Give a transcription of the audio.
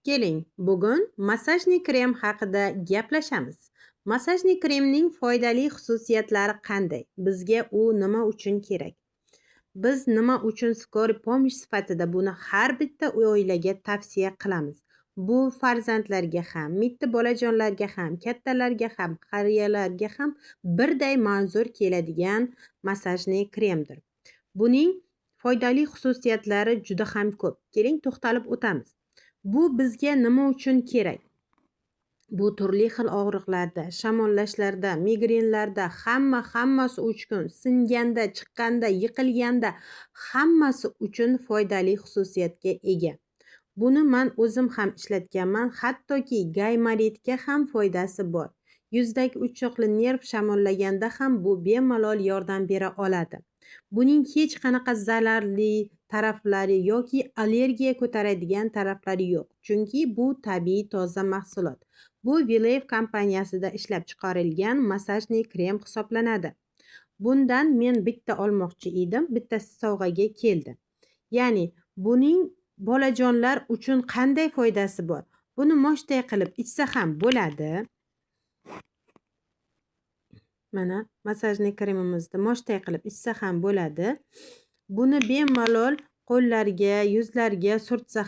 Keling, bugun massajli krem haqida gaplashamiz. Massajli kremning foydali xususiyatlari qanday? Bizga u nima uchun kerak? Biz nima uchun skoriy pomosh sifatida buni har bitta oilaga tavsiya qilamiz? Bu farzandlarga ham, mitti bolajonlarga ham, kattalarga ham, qariyalarga ham birday manzur keladigan massajli kremdir. Buning foydali xususiyatlari juda ham ko'p. Keling, to'xtalib o'tamiz. Bu bizga nima uchun kerak? Bu turli xil og'riqlarda, shamollashlarda, migrenlarda, hammasi uchun, singanda, chiqqanda, yiqilganda hammasi uchun foydali xususiyatga ega. Buni men o'zim ham ishlatganman, hattoki gaymaritga ham foydasi bor. Yuzdagi uchoqli nerv shamollaganda ham bu bemalol yordam bera oladi. Buning hech qanaqa zararli taraflari yoki allergiya ko'taradigan taraflari yo'q, chunki bu tabiiy toza mahsulot. Bu Vilev kompaniyasida ishlab chiqarilgan massajli krem hisoblanadi. Bundan men bitta olmoqchi edim, bittasi sovg'aga keldi. Ya'ni buning bolajonlar uchun qanday foydasi bor? Buni moshday qilib ichsa ham bo'ladi. Mana massajli kremimizni moshday qilib ichsa ham bo'ladi. Buni bemalol qo'llarga, yuzlarga surtsa